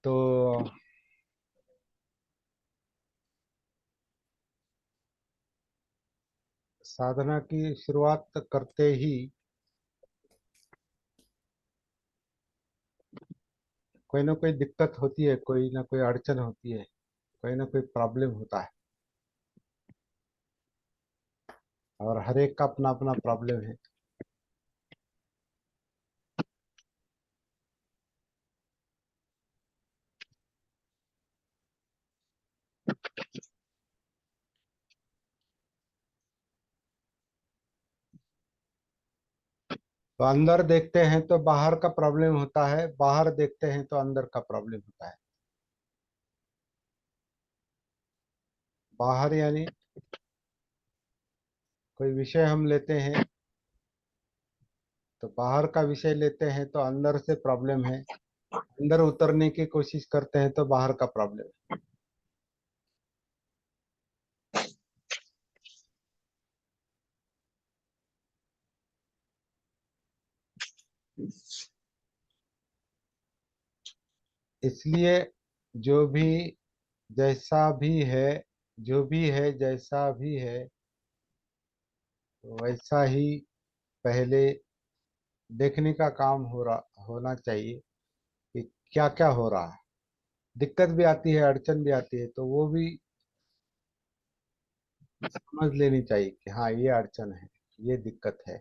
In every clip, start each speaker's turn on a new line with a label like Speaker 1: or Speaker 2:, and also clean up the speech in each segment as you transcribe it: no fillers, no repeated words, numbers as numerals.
Speaker 1: तो साधना की शुरुआत करते ही कोई ना कोई दिक्कत होती है, कोई ना कोई अड़चन होती है, कोई ना कोई प्रॉब्लम होता है। और हर एक का अपना अपना प्रॉब्लम है। तो अंदर देखते हैं तो बाहर का प्रॉब्लम होता है, बाहर देखते हैं तो अंदर का प्रॉब्लम होता है। बाहर यानी कोई विषय हम लेते हैं, तो बाहर का विषय लेते हैं तो अंदर से प्रॉब्लम है। अंदर उतरने की कोशिश करते हैं तो बाहर का प्रॉब्लम है। इसलिए जो भी जैसा भी है, जो भी है जैसा भी है, वैसा ही पहले देखने का काम होना चाहिए कि क्या क्या हो रहा है। दिक्कत भी आती है, अड़चन भी आती है, तो वो भी समझ लेनी चाहिए कि हाँ, ये अड़चन है, ये दिक्कत है,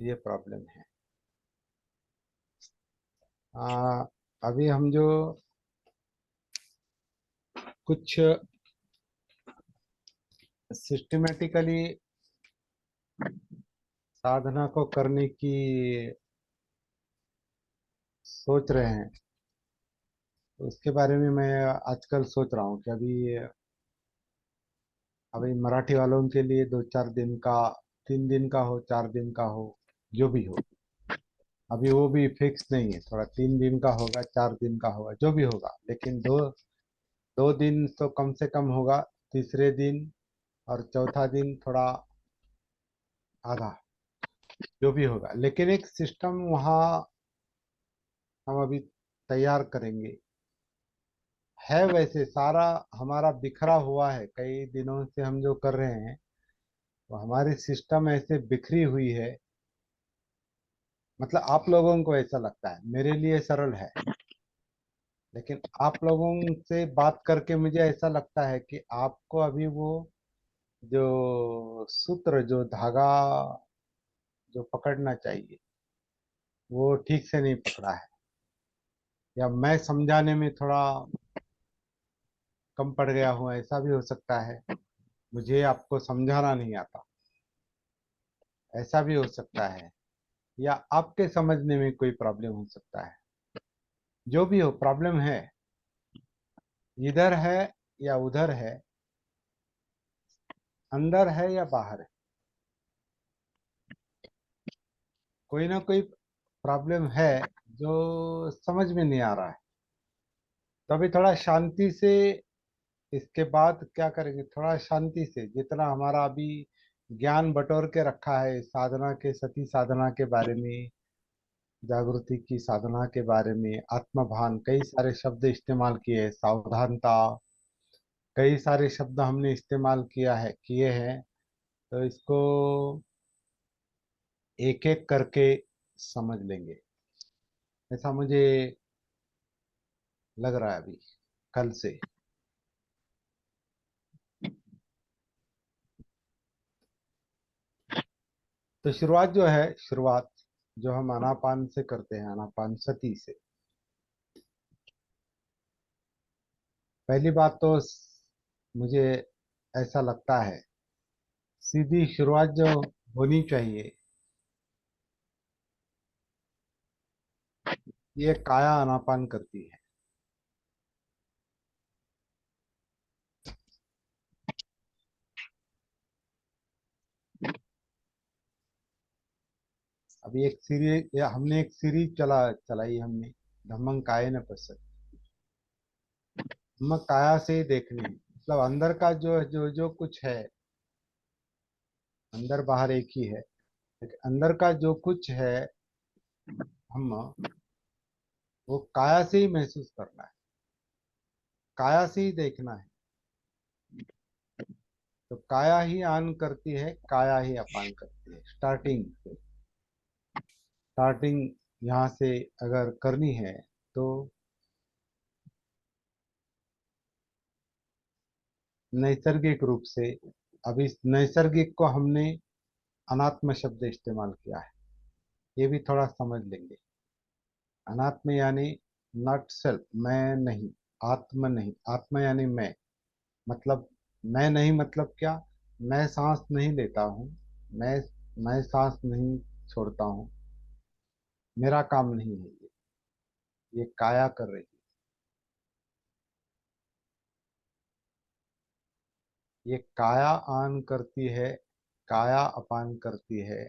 Speaker 1: ये प्रॉब्लम है। अभी हम जो कुछ सिस्टमेटिकली साधना को करने की सोच रहे हैं, तो उसके बारे में मैं आजकल सोच रहा हूँ कि अभी मराठी वालों के लिए 2-4 दिन का, 3 दिन का हो, 4 दिन का हो, जो भी हो, अभी वो भी फिक्स नहीं है। थोड़ा 3 दिन का होगा, 4 दिन का होगा, जो भी होगा, लेकिन दो 2 दिन तो कम से कम होगा। तीसरे दिन और चौथा दिन थोड़ा आधा, जो भी होगा, लेकिन एक सिस्टम वहाँ हम अभी तैयार करेंगे। है वैसे सारा हमारा बिखरा हुआ है, कई दिनों से हम जो कर रहे हैं, तो हमारी सिस्टम ऐसे बिखरी हुई है। मतलब आप लोगों को ऐसा लगता है, मेरे लिए सरल है, लेकिन आप लोगों से बात करके मुझे ऐसा लगता है कि आपको अभी वो जो सूत्र, जो धागा जो पकड़ना चाहिए, वो ठीक से नहीं पकड़ा है। या मैं समझाने में थोड़ा कम पड़ गया हूँ, ऐसा भी हो सकता है। मुझे आपको समझाना नहीं आता, ऐसा भी हो सकता है। या आपके समझने में कोई प्रॉब्लम हो सकता है। जो भी हो, प्रॉब्लम है, इधर है या उधर है, अंदर है या बाहर है, कोई ना कोई प्रॉब्लम है जो समझ में नहीं आ रहा है। तो अभी थोड़ा शांति से, इसके बाद क्या करेंगे, थोड़ा शांति से जितना हमारा अभी ज्ञान बटोर के रखा है साधना के, सती साधना के बारे में, जागृति की साधना के बारे में, आत्मभान, कई सारे शब्द इस्तेमाल किए, सावधानता, कई सारे शब्द हमने इस्तेमाल किए हैं। तो इसको एक एक करके समझ लेंगे, ऐसा मुझे लग रहा है अभी, कल से। तो शुरुआत जो है, शुरुआत जो हम आनापान से करते हैं, आनापान सती से, पहली बात तो मुझे ऐसा लगता है, सीधी शुरुआत जो होनी चाहिए, ये काया आनापान करती है। अभी एक सीरीज, हमने एक सीरीज चलाई हमने, धम्मं कायेन पश्यति। धम्म काया से ही देखनी है, मतलब अंदर का जो जो जो कुछ है, अंदर बाहर एक ही है, लेकिन अंदर का जो कुछ है हम, वो काया से ही महसूस करना है, काया से ही देखना है। तो काया ही आन करती है, काया ही अपान करती है। स्टार्टिंग से, स्टार्टिंग यहाँ से अगर करनी है तो नैसर्गिक रूप से, अभी इस नैसर्गिक को हमने अनात्म शब्द इस्तेमाल किया है, ये भी थोड़ा समझ लेंगे। अनात्म यानी नॉट सेल्फ, मैं नहीं, आत्म नहीं, आत्मा यानी मैं, मतलब मैं नहीं मतलब क्या, मैं सांस नहीं लेता हूँ, मैं मैं सांस नहीं छोड़ता हूँ, मेरा काम नहीं है ये काया कर रही है। ये काया आन करती है, काया अपान करती है।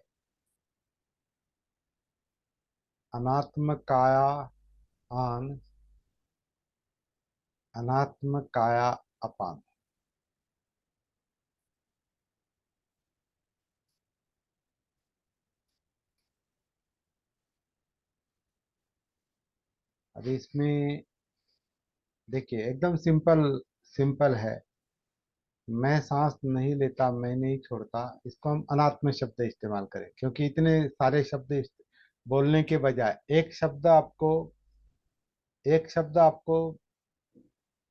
Speaker 1: अनात्म काया आन, अनात्म काया अपान। अभी इसमें देखिए एकदम सिंपल, सिंपल है। मैं सांस नहीं लेता, मैं नहीं छोड़ता, इसको हम अनात्म शब्द इस्तेमाल करें, क्योंकि इतने सारे शब्द बोलने के बजाय एक शब्द आपको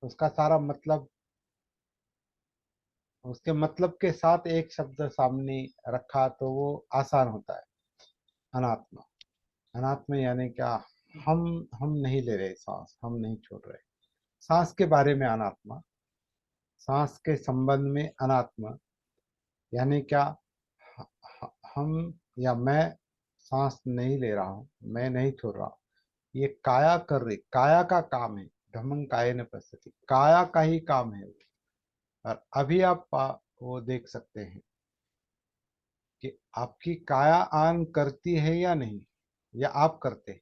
Speaker 1: उसका सारा मतलब, उसके मतलब के साथ एक शब्द सामने रखा तो वो आसान होता है। अनात्मा, अनात्मा यानी क्या, हम हम नहीं ले रहे सांस, हम नहीं छोड़ रहे। सांस के बारे में अनात्मा, सांस के संबंध में अनात्मा यानी क्या, ह- हम या मैं सांस नहीं ले रहा हूँ, मैं नहीं छोड़ रहा हूँ, ये काया कर रही, काया का काम है। धम्मं कायेन पश्यति, काया का ही काम है। और अभी आप वो देख सकते हैं कि आपकी काया आन करती है या नहीं, या आप करते हैं।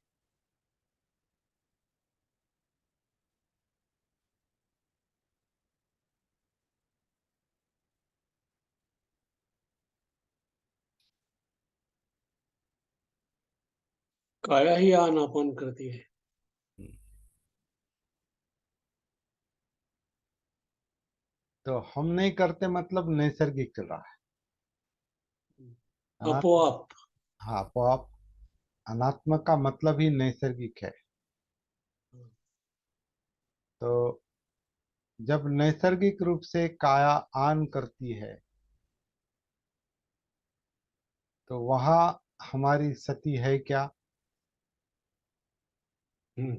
Speaker 2: काया ही आनापान करती है।
Speaker 1: तो हम नहीं करते मतलब नैसर्गिक चल रहा है। अनात्म,
Speaker 2: अपोआप।
Speaker 1: हाँ अपोआप। अनात्म का मतलब ही नैसर्गिक है। तो जब नैसर्गिक रूप से काया आन करती है तो वहां हमारी सती है क्या?
Speaker 2: हम्म।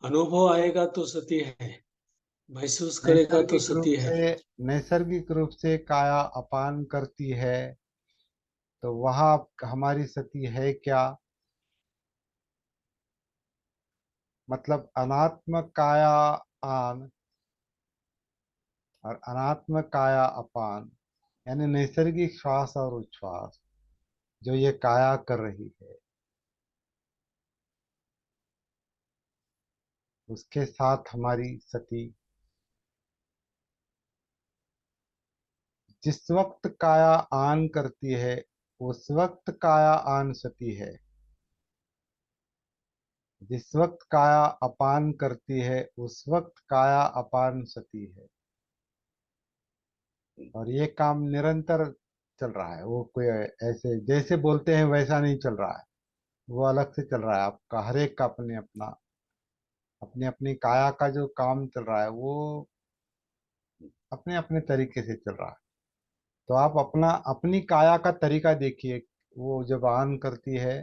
Speaker 2: अनुभव आएगा तो सती है, महसूस करेगा तो
Speaker 1: नैसर्गिक रूप
Speaker 2: सती है।
Speaker 1: से, नैसर्गिक रूप से काया अपान करती है तो वहां हमारी सती है क्या? मतलब अनात्म काया आन और अनात्म काया अपान, यानी नैसर्गिक श्वास और उच्छ्वास जो ये काया कर रही है, उसके साथ हमारी सती, जिस वक्त काया आन करती है उस वक्त काया आन सती है, जिस वक्त काया अपान करती है उस वक्त काया अपान सती है। और ये काम निरंतर चल रहा है, वो कोई ऐसे जैसे बोलते हैं वैसा नहीं चल रहा है, वो अलग से चल रहा है। आपका हर एक का अपने अपना, अपनी अपनी काया का जो काम चल रहा है वो अपने अपने तरीके से चल रहा है। तो आप अपना, अपनी काया का तरीका देखिए, वो जब आन करती है,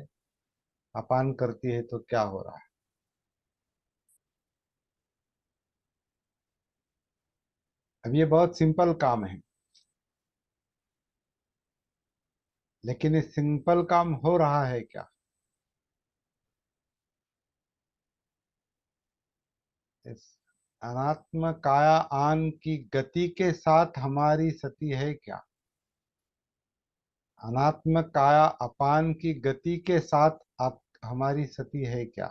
Speaker 1: अपान करती है तो क्या हो रहा है। अब ये बहुत सिंपल काम है, लेकिन ये सिंपल काम हो रहा है क्या? इस अनात्म काया आन की गति के साथ हमारी सती है क्या? अनात्म काया अपान की गति के साथ आप हमारी सती है क्या?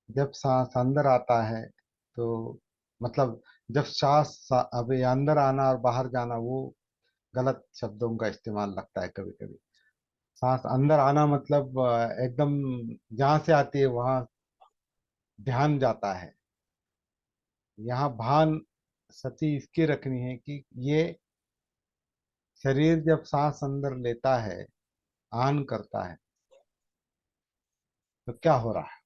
Speaker 1: जब सांस अंदर आता है तो मतलब, जब अब ये अंदर आना और बाहर जाना, वो गलत शब्दों का इस्तेमाल लगता है कभी कभी। सांस अंदर आना मतलब एकदम जहां से आती है वहां ध्यान जाता है। यहाँ भान सती इसकी रखनी है कि ये शरीर जब सांस अंदर लेता है, आन करता है, तो क्या हो रहा है।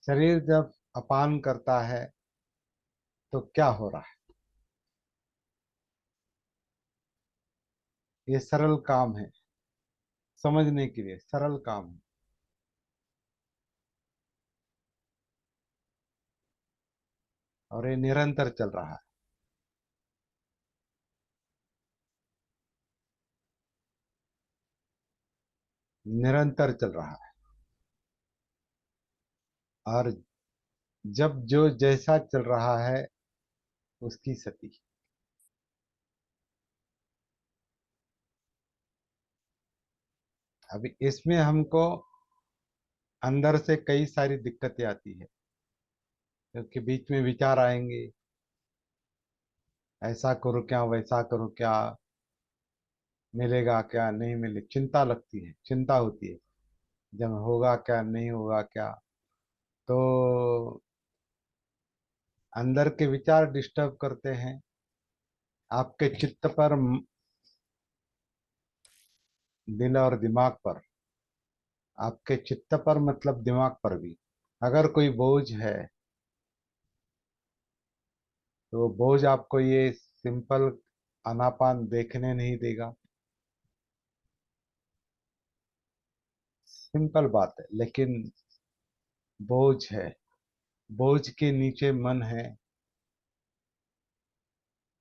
Speaker 1: शरीर जब अपान करता है तो क्या हो रहा है। ये सरल काम है, समझने के लिए सरल काम है। और ये निरंतर चल रहा है। निरंतर चल रहा है। और जब जो जैसा चल रहा है उसकी सती। अभी इसमें हमको अंदर से कई सारी दिक्कतें आती है, क्योंकि बीच में विचार आएंगे, ऐसा करो क्या वैसा करो क्या, मिलेगा क्या नहीं मिले, चिंता लगती है, चिंता होती है जब होगा क्या नहीं होगा क्या। तो अंदर के विचार डिस्टर्ब करते हैं आपके चित्त पर, दिल और दिमाग पर। आपके चित्त पर मतलब दिमाग पर भी अगर कोई बोझ है, तो वो बोझ आपको ये सिंपल आनापान देखने नहीं देगा। सिंपल बात है, लेकिन बोझ है। बोझ के नीचे मन है।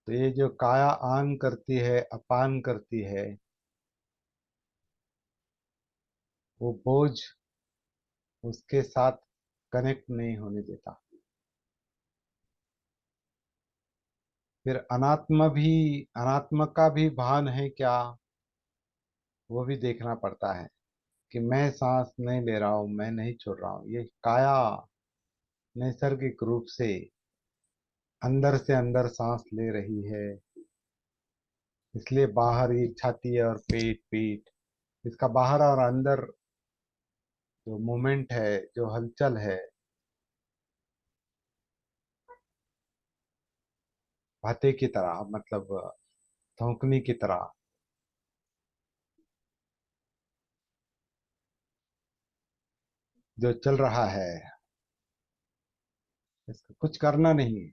Speaker 1: तो ये जो काया आन करती है, अपान करती है, वो बोझ उसके साथ कनेक्ट नहीं होने देता। फिर अनात्म का भी भान है क्या, वो भी देखना पड़ता है कि मैं सांस नहीं ले रहा हूं, मैं नहीं छोड़ रहा हूं। ये काया नैसर्गिक रूप से अंदर से अंदर सांस ले रही है। इसलिए बाहर ये छाती और पेट पीठ, इसका बाहर और अंदर जो मूवमेंट है, जो हलचल है, भाते की तरह, मतलब धौंकनी की तरह जो चल रहा है, इसका कुछ करना नहीं है।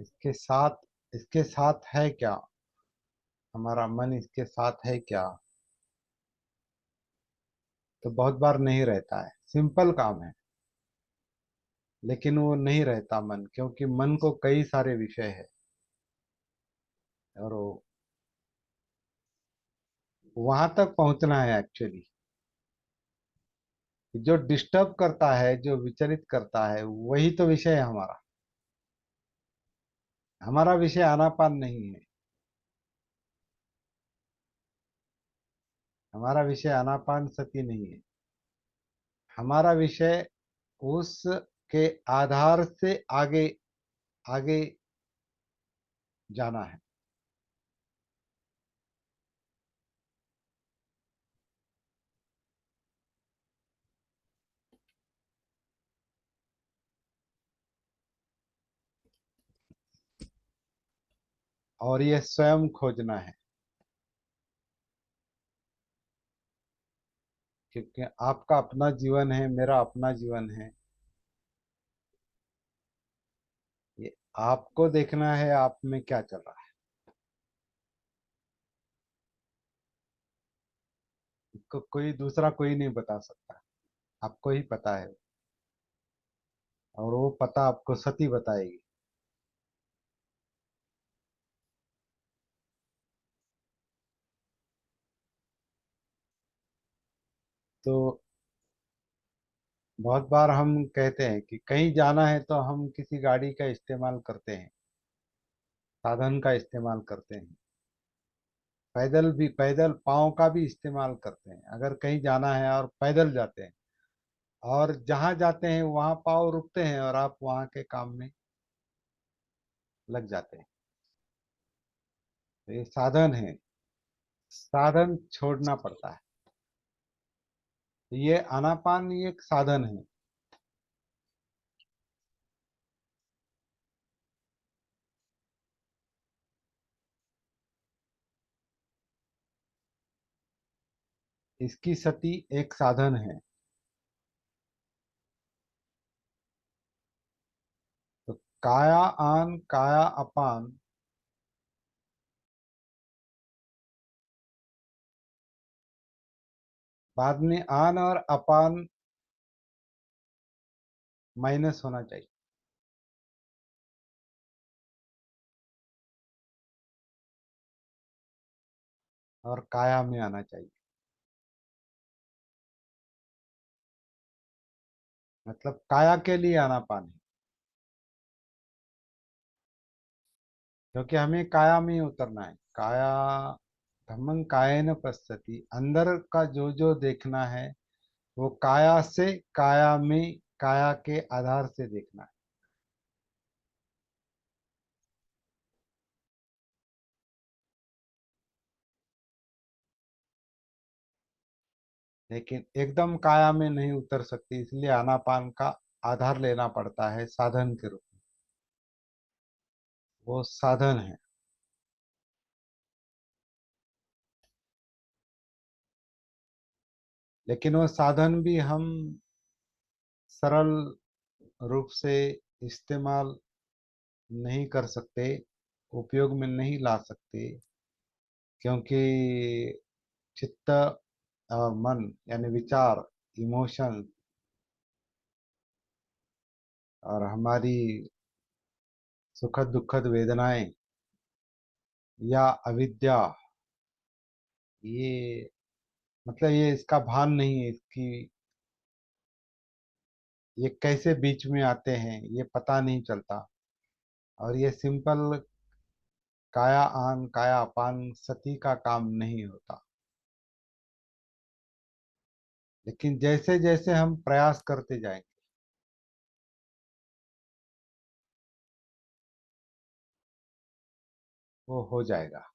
Speaker 1: इसके साथ है क्या, हमारा मन इसके साथ है क्या। तो बहुत बार नहीं रहता है, सिंपल काम है, लेकिन वो नहीं रहता मन, क्योंकि मन को कई सारे विषय है। और वो वहां तक पहुंचना है एक्चुअली। जो डिस्टर्ब करता है, जो विचलित करता है, वही तो विषय है हमारा। हमारा विषय आनापान नहीं है। हमारा विषय आनापान सती नहीं है। हमारा विषय उस के आधार से आगे आगे जाना है। और ये स्वयं खोजना है, क्योंकि आपका अपना जीवन है, मेरा अपना जीवन है। ये आपको देखना है आप में क्या चल रहा है। इसको कोई दूसरा कोई नहीं बता सकता, आपको ही पता है। और वो पता आपको सती बताएगी। तो बहुत बार हम कहते हैं कि कहीं जाना है तो हम किसी गाड़ी का इस्तेमाल करते हैं, साधन का इस्तेमाल करते हैं, पैदल भी, पैदल पाँव का भी इस्तेमाल करते हैं अगर कहीं जाना है और पैदल जाते हैं। और जहां जाते हैं वहां पाँव रुकते हैं और आप वहां के काम में लग जाते हैं। तो ये साधन है, साधन छोड़ना पड़ता है। ये आनापान ये एक साधन है। इसकी सती एक साधन है। तो काया आन काया अपान, बाद में आन और अपान माइनस होना चाहिए और काया में आना चाहिए। मतलब काया के लिए आनापान है, क्योंकि हमें काया में ही उतरना है। काया धम्मं कायेन पश्यति, अंदर का जो जो देखना है वो काया से, काया में, काया के आधार से देखना है। लेकिन एकदम काया में नहीं उतर सकती, इसलिए आनापान का आधार लेना पड़ता है साधन के रूप में। वो साधन है। लेकिन वो साधन भी हम सरल रूप से इस्तेमाल नहीं कर सकते, उपयोग में नहीं ला सकते, क्योंकि चित्त और मन यानी विचार, इमोशन, और हमारी सुखद दुखद वेदनाएं या अविद्या, ये मतलब ये इसका भान नहीं है, इसकी ये कैसे बीच में आते हैं ये पता नहीं चलता। और ये सिंपल काया आन काया अपान सती का काम नहीं होता। लेकिन जैसे जैसे हम प्रयास करते जाएंगे वो हो जाएगा।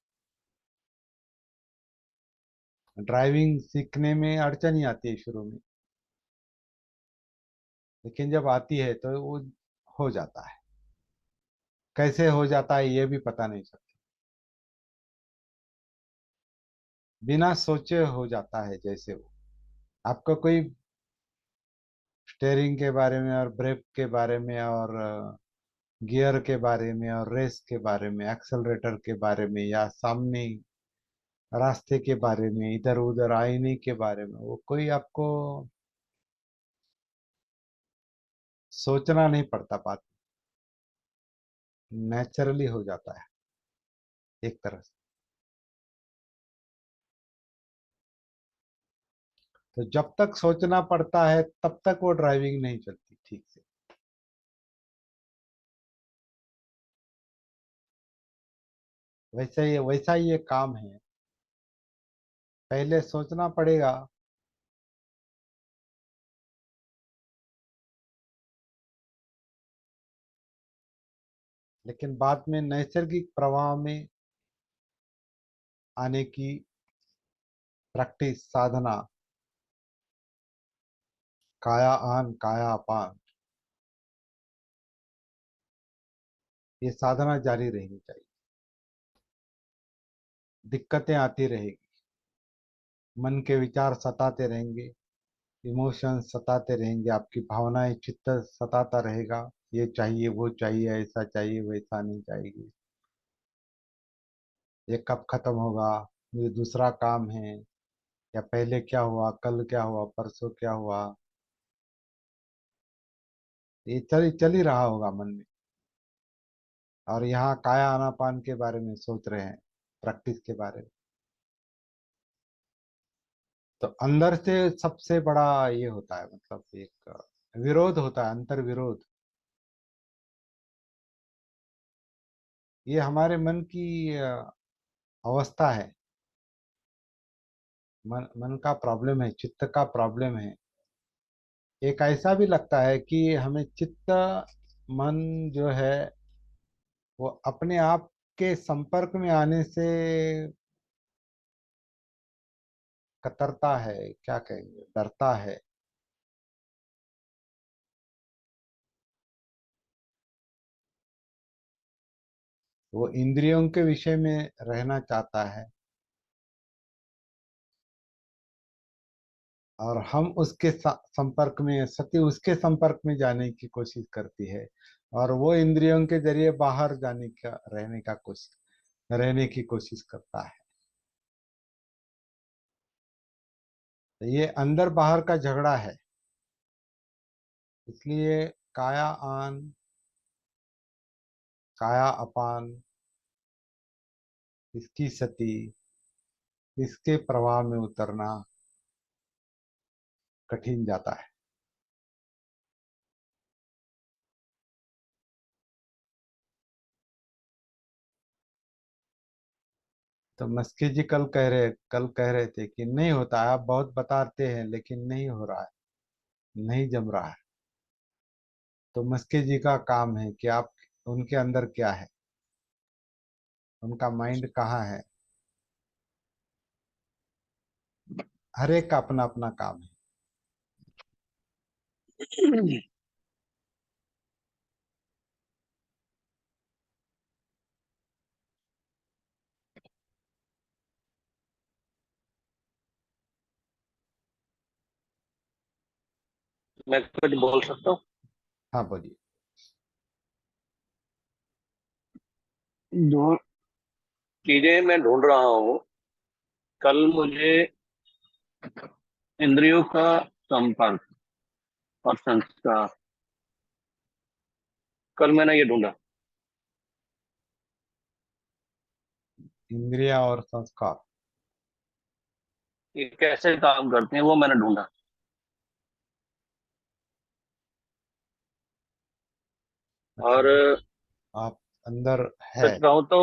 Speaker 1: ड्राइविंग सीखने में अड़चन ही आती है शुरू में, लेकिन जब आती है तो वो हो जाता है। कैसे हो जाता है ये भी पता नहीं चलता, बिना सोचे हो जाता है। जैसे वो आपको कोई स्टेयरिंग के बारे में और ब्रेक के बारे में और गियर के बारे में और रेस के बारे में, एक्सेलरेटर के बारे में, या सामने रास्ते के बारे में, इधर उधर आईने के बारे में, वो कोई आपको सोचना नहीं पड़ता, बात नेचुरली हो जाता है एक तरह से। तो जब तक सोचना पड़ता है तब तक वो ड्राइविंग नहीं चलती ठीक से। वैसा ही ये काम है। पहले सोचना पड़ेगा, लेकिन बाद में नैसर्गिक प्रवाह में आने की प्रैक्टिस, साधना, काया आन काया अपान, ये साधना जारी रहनी चाहिए। दिक्कतें आती रहेगी, मन के विचार सताते रहेंगे, इमोशंस सताते रहेंगे, आपकी भावनाएं, चित्त सताता रहेगा। ये चाहिए वो चाहिए, ऐसा चाहिए वैसा नहीं चाहिए, ये कब खत्म होगा, मुझे दूसरा काम है, या पहले क्या हुआ, कल क्या हुआ, परसों क्या हुआ, ये चल ही रहा होगा मन में। और यहाँ काया आनापान के बारे में सोच रहे हैं, प्रैक्टिस के बारे में। तो अंदर से सबसे बड़ा ये होता है, मतलब एक विरोध होता है, अंतर विरोध। ये हमारे मन की अवस्था है, मन मन का प्रॉब्लम है, चित्त का प्रॉब्लम है। एक ऐसा भी लगता है कि हमें चित्त मन जो है वो अपने आप के संपर्क में आने से कतरता है, क्या कहेंगे, डरता है। वो इंद्रियों के विषय में रहना चाहता है और हम उसके संपर्क में, सती उसके संपर्क में जाने की कोशिश करती है और वो इंद्रियों के जरिए बाहर जाने का, रहने की कोशिश करता है। तो ये अंदर बाहर का झगड़ा है। इसलिए काया आन काया अपान, इसकी सती, इसके प्रवाह में उतरना कठिन जाता है। तो मस्की जी कल कह रहे थे कि नहीं होता है, आप बहुत बताते हैं लेकिन नहीं हो रहा है, नहीं जम रहा है। तो मस्के जी का काम है कि आप उनके अंदर क्या है, उनका माइंड कहाँ है। हर एक का अपना अपना काम है।
Speaker 3: मैं कुछ बोल सकता हूँ?
Speaker 1: हाँ बोलिए।
Speaker 3: जो चीजें मैं ढूंढ रहा हूँ, कल मुझे इंद्रियों का संपर्क और संस्कार, कल मैंने ये ढूंढा।
Speaker 1: इंद्रिया और संस्कार।
Speaker 3: ये कैसे काम करते हैं वो मैंने ढूंढा। और
Speaker 1: मतलब आप अंदर है।
Speaker 3: सच कहूँ तो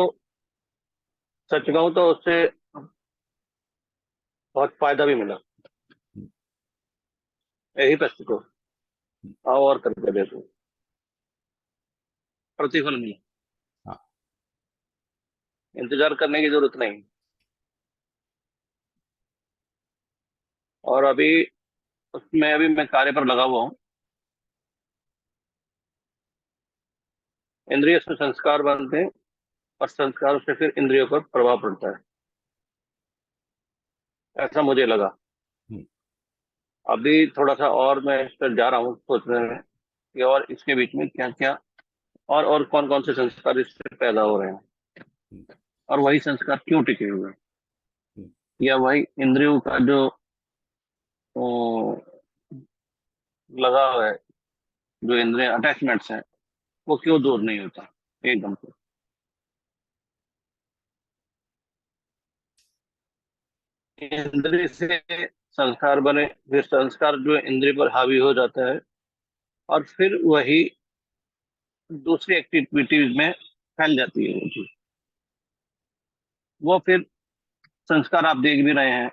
Speaker 3: सच कहूँ तो उससे बहुत फायदा भी मिला। यही प्रश्न को आओ और करके देखो, प्रतिफल मिला।
Speaker 1: हाँ।
Speaker 3: इंतजार करने की जरूरत नहीं। और अभी मैं कार्य पर लगा हुआ हूँ। इंद्रिय से संस्कार बनते हैं और संस्कार से फिर इंद्रियों पर प्रभाव पड़ता है, ऐसा मुझे लगा।
Speaker 1: हम्म,
Speaker 3: अभी थोड़ा सा और मैं इस पर जा रहा हूँ सोचने में कि और इसके बीच में क्या क्या और कौन कौन से संस्कार इससे पैदा हो रहे हैं,
Speaker 1: हम्म,
Speaker 3: और वही संस्कार क्यों टिके हुए हैं,
Speaker 1: हम्म।
Speaker 3: या वही इंद्रियों का जो ओ, लगाव है, जो इंद्रिय अटैचमेंट्स हैं, वो क्यों दूर नहीं होता एकदम से। इंद्रिय से संस्कार बने, फिर संस्कार जो इंद्रिय पर हावी हो जाता है, और फिर वही दूसरी एक्टिविटीज में फैल जाती है वो चीज। वो फिर संस्कार आप देख भी रहे हैं,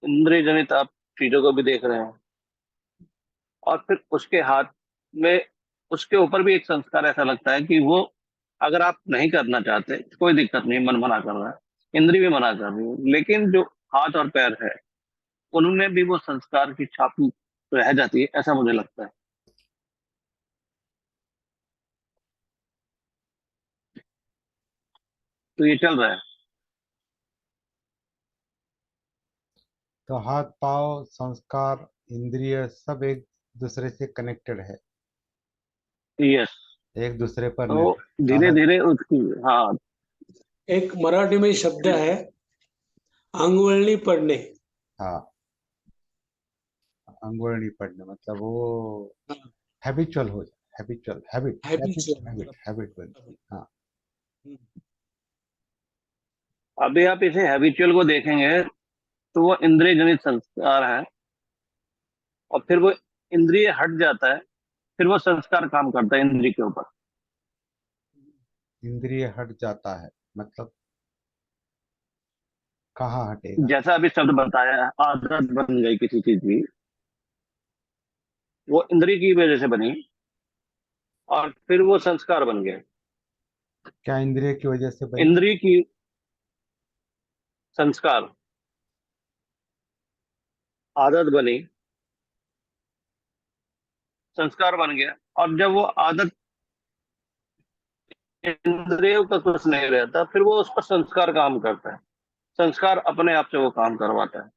Speaker 3: इंद्रिय जनित आप चीजों को भी देख रहे हैं, और फिर उसके हाथ में, उसके ऊपर भी एक संस्कार ऐसा लगता है कि वो, अगर आप नहीं करना चाहते कोई दिक्कत नहीं, मन मना कर रहा है, इंद्रिय भी मना कर रही है, लेकिन जो हाथ और पैर है उनमें भी वो संस्कार की छाप रह जाती है, ऐसा मुझे लगता है। तो ये चल रहा है।
Speaker 1: तो हाथ पांव संस्कार इंद्रिय सब एक दूसरे से कनेक्टेड है,
Speaker 3: यस।
Speaker 1: एक दूसरे पर
Speaker 3: तो
Speaker 1: निर्भर करता
Speaker 3: धीरे
Speaker 1: है।
Speaker 3: धीरे उसकी, हाँ,
Speaker 2: एक मराठी में शब्द है अंगवळणी पडणे।
Speaker 1: हाँ, अंगुरनी पड़ने मतलब वो हैबिचुअल हो जाए, habitual habit habit
Speaker 2: habitual
Speaker 1: habit
Speaker 2: मतलब
Speaker 1: हैबिट बन। हाँ।
Speaker 3: अभी आप इसे हैबिचुअल को देखेंगे तो वो इंद्रिय जनित संस्कार है, और फिर वो इंद्रिय हट जाता है, फिर वो संस्कार काम करता है इंद्रिय के ऊपर।
Speaker 1: इंद्रिय हट जाता है मतलब कहाँ हटेगा।
Speaker 3: जैसा अभी शब्द बताया, आदत बन गई किसी चीज की, वो इंद्रिय की वजह से बनी और फिर वो संस्कार बन गए।
Speaker 1: क्या इंद्रिय की वजह से बनी?
Speaker 3: इंद्रिय की संस्कार, आदत बनी, संस्कार बन गया। और जब वो आदत, इंद्रियों का कुछ नहीं रहता, फिर वो उस पर संस्कार काम करता है। संस्कार अपने आप से वो काम करवाता है,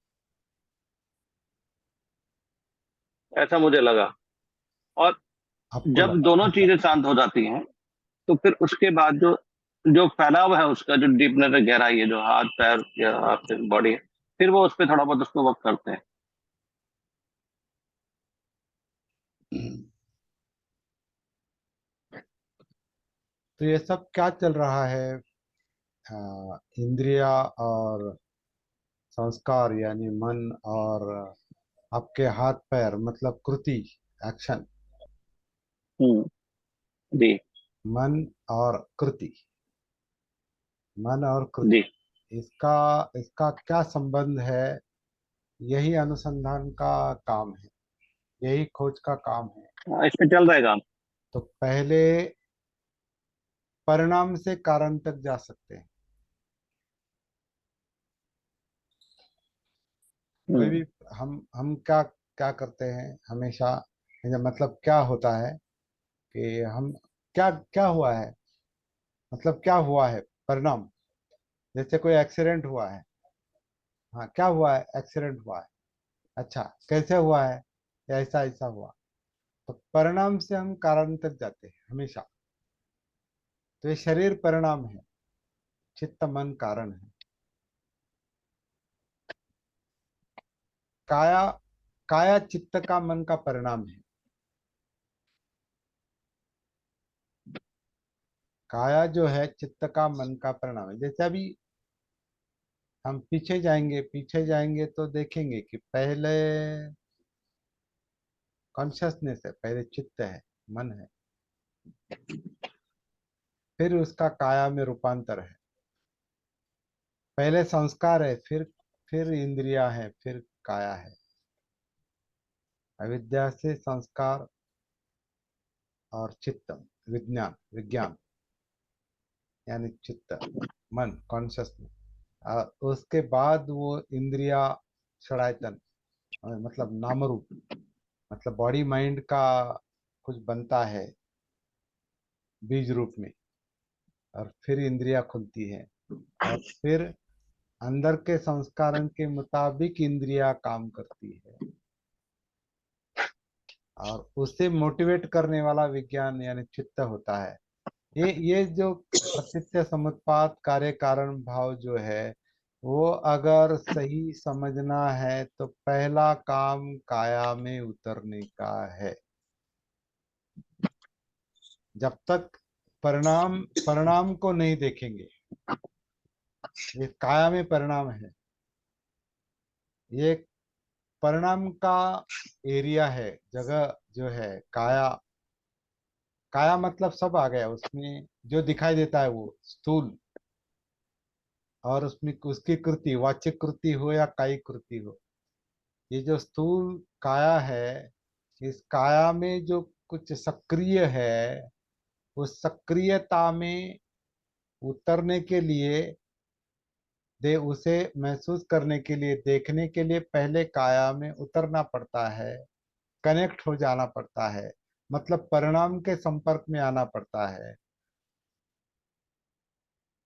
Speaker 3: ऐसा मुझे लगा। और
Speaker 1: आपको
Speaker 3: जब
Speaker 1: लगा?
Speaker 3: दोनों
Speaker 1: अच्छा।
Speaker 3: चीजें शांत हो जाती हैं, तो फिर उसके बाद जो जो फैलाव है उसका, जो डीपनेस है, गहराई है, जो हाथ पैर या आपके बॉडी है, फिर वो उस पर थोड़ा बहुत उसको वर्क करते हैं।
Speaker 1: तो ये सब क्या चल रहा है? इंद्रिया और संस्कार यानी मन और आपके हाथ पैर मतलब कृति, एक्शन।
Speaker 3: हम्म। जी।
Speaker 1: मन और कृति, मन और कृति,
Speaker 3: जी।
Speaker 1: इसका इसका क्या संबंध है? यही अनुसंधान का काम है, यही खोज का काम है।
Speaker 3: हाँ, इस पे चल रहा है काम।
Speaker 1: तो पहले परिणाम से कारण तक जा सकते हैं। कोई भी,
Speaker 3: हम्म।
Speaker 1: हम क्या क्या करते हैं हमेशा, मतलब क्या होता है कि हम, क्या क्या हुआ है, मतलब क्या हुआ है परिणाम। जैसे कोई एक्सीडेंट हुआ है, हाँ क्या हुआ है, एक्सीडेंट हुआ है। अच्छा, कैसे हुआ है, या ऐसा ऐसा हुआ। तो परिणाम से हम कारण तक जाते हैं हमेशा। तो ये शरीर परिणाम है, चित्त मन कारण है। काया, काया चित्त का मन का परिणाम है। काया जो है चित्त का मन का परिणाम है। जैसे अभी हम पीछे जाएंगे, पीछे जाएंगे तो देखेंगे कि पहले कॉन्शियसनेस है, पहले चित्त है, मन है, फिर उसका काया में रूपांतर है। पहले संस्कार है, फिर इंद्रिया है, फिर काया है। अविद्या से संस्कार और चित्त, विज्ञान, विज्ञान यानी चित्त, मन, कॉन्शियसनेस। उसके बाद वो इंद्रिया, षडायतन, मतलब नाम रूप, मतलब बॉडी माइंड का कुछ बनता है बीज रूप में। और फिर इंद्रिया खुलती है, और फिर अंदर के संस्कारों के मुताबिक इंद्रिया काम करती है। और उसे मोटिवेट करने वाला विज्ञान यानी चित्त होता है। ये जो प्रतीत्य समुत्पाद कार्य कारण भाव जो है, वो अगर सही समझना है तो पहला काम काया में उतरने का है। जब तक परिणाम परिणाम को नहीं देखेंगे, ये काया में परिणाम है, ये परिणाम का एरिया है, जगह जो है काया। काया मतलब सब आ गया उसमें, जो दिखाई देता है वो स्थूल, और उसमें उसकी कृति, वाचिक कृति हो या कायिक कृति हो। ये जो स्थूल काया है, इस काया में जो कुछ सक्रिय है, उस सक्रियता में उतरने के लिए, दे उसे महसूस करने के लिए, देखने के लिए पहले काया में उतरना पड़ता है, कनेक्ट हो जाना पड़ता है, मतलब परिणाम के संपर्क में आना पड़ता है।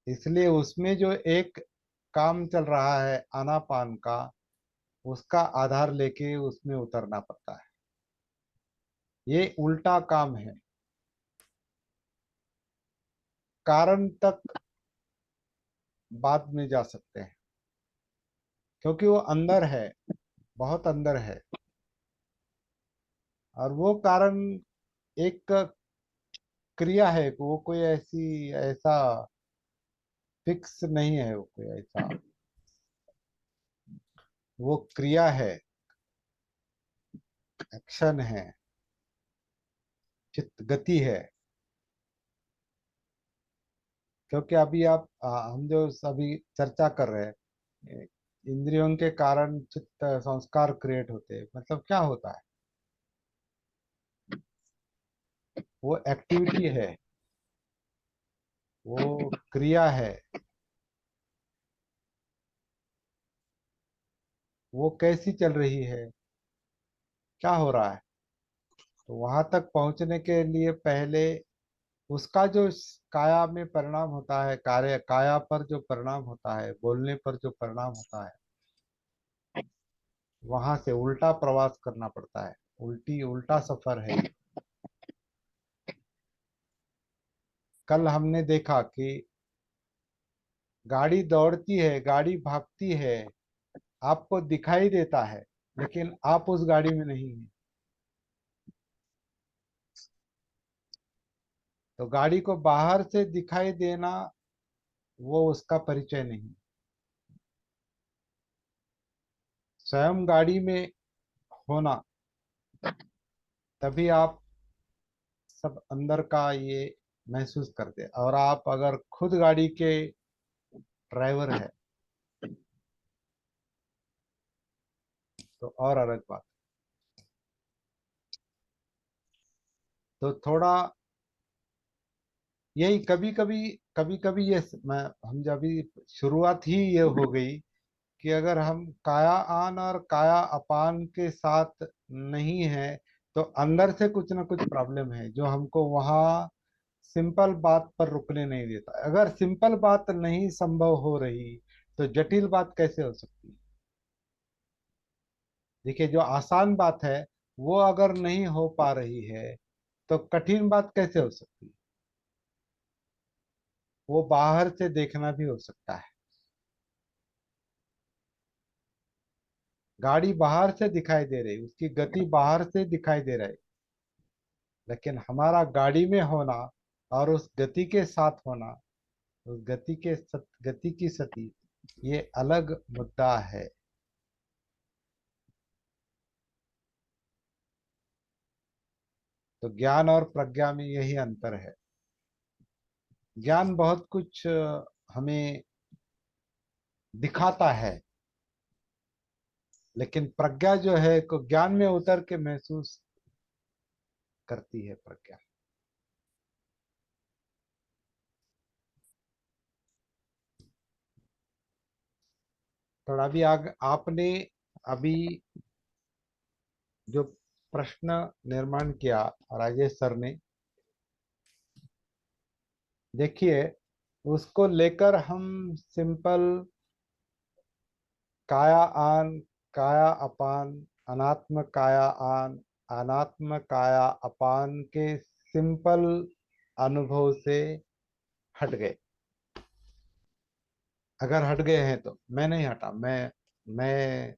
Speaker 1: इसलिए उसमें जो एक काम चल रहा है आनापान का, उसका आधार लेके उसमें उतरना पड़ता है। ये उल्टा काम है। कारण तक बाद में जा सकते हैं, क्योंकि वो अंदर है, बहुत अंदर है। और वो कारण एक क्रिया है, वो कोई ऐसी ऐसा फिक्स नहीं है, वो कोई ऐसा, वो क्रिया है, एक्शन है, चित्त गति है। क्योंकि अभी आप हम जो अभी चर्चा कर रहे हैं, इंद्रियों के कारण चित्त संस्कार क्रिएट होते हैं, मतलब क्या होता है? वो एक्टिविटी है, वो क्रिया है, वो कैसी चल रही है, क्या हो रहा है। तो वहां तक पहुंचने के लिए पहले उसका जो काया में परिणाम होता है, कार्य काया पर जो परिणाम होता है, बोलने पर जो परिणाम होता है, वहां से उल्टा प्रवास करना पड़ता है। उल्टा सफर है ये। कल हमने देखा कि गाड़ी दौड़ती है, गाड़ी भागती है, आपको दिखाई देता है, लेकिन आप उस गाड़ी में नहीं हैं। तो गाड़ी को बाहर से दिखाई देना वो उसका परिचय नहीं। स्वयं गाड़ी में होना, तभी आप सब अंदर का ये महसूस करते। और आप अगर खुद गाड़ी के ड्राइवर है तो और अलग बात। तो थोड़ा यही कभी कभी ये मैं हम जब भी शुरुआत ही ये हो गई कि अगर हम काया आन और काया अपान के साथ नहीं है तो अंदर से कुछ ना कुछ प्रॉब्लम है जो हमको वहाँ सिंपल बात पर रुकने नहीं देता। अगर सिंपल बात नहीं संभव हो रही तो जटिल बात कैसे हो सकती है। देखिए, जो आसान बात है वो अगर नहीं हो पा रही है तो कठिन बात कैसे हो सकती है। वो बाहर से देखना भी हो सकता है। गाड़ी बाहर से दिखाई दे रही, उसकी गति बाहर से दिखाई दे रही, लेकिन हमारा गाड़ी में होना और उस गति के साथ होना, उस गति की सती, ये अलग मुद्दा है। तो ज्ञान और प्रज्ञा में यही अंतर है। ज्ञान बहुत कुछ हमें दिखाता है, लेकिन प्रज्ञा जो है को ज्ञान में उतर के महसूस करती है प्रज्ञा। थोड़ा भी आग आपने अभी जो प्रश्न निर्माण किया राजेश सर ने, देखिए उसको लेकर हम सिंपल काया आन, काया अपान, अनात्म काया आन, अनात्म काया अपान के सिंपल अनुभव से हट गए। अगर हट गए हैं तो मैं नहीं हटा, मैं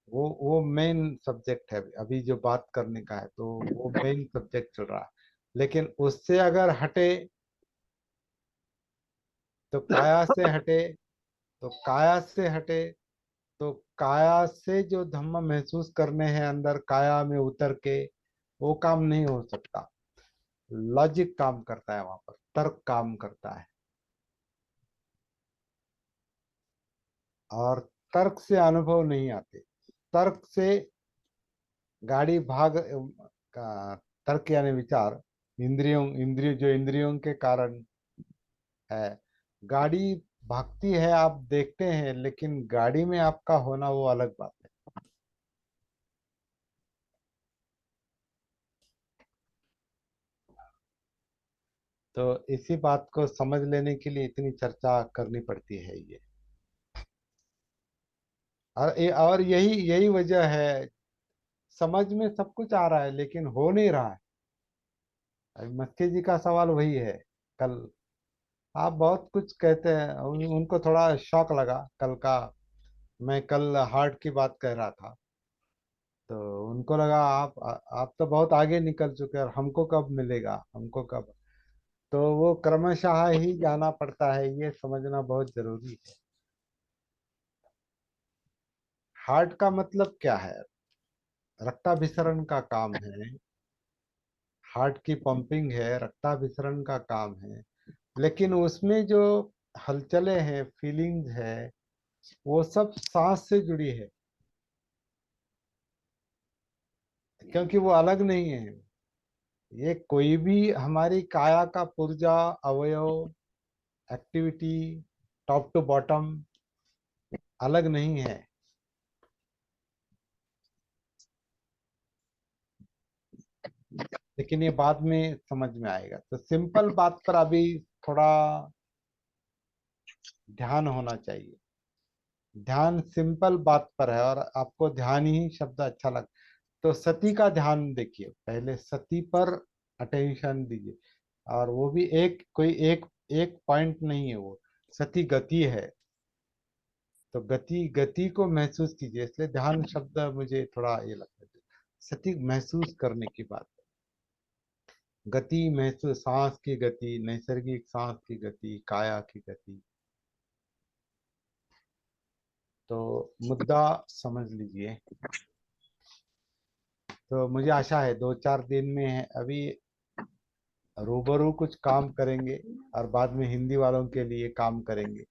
Speaker 1: वो मेन सब्जेक्ट है अभी जो बात करने का है, तो वो मेन सब्जेक्ट चल रहा है। लेकिन उससे अगर हटे तो काया से हटे, तो काया से हटे तो काया से जो धम्म महसूस करने हैं अंदर काया में उतर के, वो काम नहीं हो सकता। लॉजिक काम करता है, वहां पर तर्क काम करता है। और तर्क से अनुभव नहीं आते। तर्क से गाड़ी का तर्क यानी विचार, इंद्रियों जो इंद्रियों के कारण है। गाड़ी भागती है, आप देखते हैं, लेकिन गाड़ी में आपका होना वो अलग बात है। तो इसी बात को समझ लेने के लिए इतनी चर्चा करनी पड़ती है ये। और यही यही वजह है, समझ में सब कुछ आ रहा है लेकिन हो नहीं रहा है। अभी मस्के जी का सवाल वही है। कल आप बहुत कुछ कहते हैं, उनको थोड़ा शौक लगा कल का। मैं कल हार्ट की बात कह रहा था, तो उनको लगा आप तो बहुत आगे निकल चुके हैं और हमको कब मिलेगा, हमको कब। तो वो क्रमशः ही जाना पड़ता है, ये समझना बहुत जरूरी है। हार्ट का मतलब क्या है? रक्ताभिसरण का काम है। हार्ट की पंपिंग है, रक्ताभिसरण का काम है। लेकिन उसमें जो हलचलें हैं, फीलिंग्स है, वो सब सांस से जुड़ी है, क्योंकि वो अलग नहीं है। ये कोई भी हमारी काया का पुर्जा, अवयव, एक्टिविटी, टॉप टू बॉटम अलग नहीं है। लेकिन ये बाद में समझ में आएगा। तो सिंपल बात पर अभी थोड़ा ध्यान होना चाहिए। ध्यान सिंपल बात पर है और आपको ध्यान ही शब्द अच्छा लग। तो सती का ध्यान देखिए, पहले सती पर अटेंशन दीजिए। और वो भी एक कोई एक एक पॉइंट नहीं है, वो सती गति है। तो गति गति को महसूस कीजिए, इसलिए ध्यान शब्द मुझे थोड़ा ये लगता है। सती महसूस करने की बात है। गति महसूस, सांस की गति, नैसर्गिक सांस की गति, काया की गति। तो मुद्दा समझ लीजिए। तो मुझे आशा है 2-4 दिन में है अभी रूबरू कुछ काम करेंगे और बाद में हिंदी वालों के लिए काम करेंगे।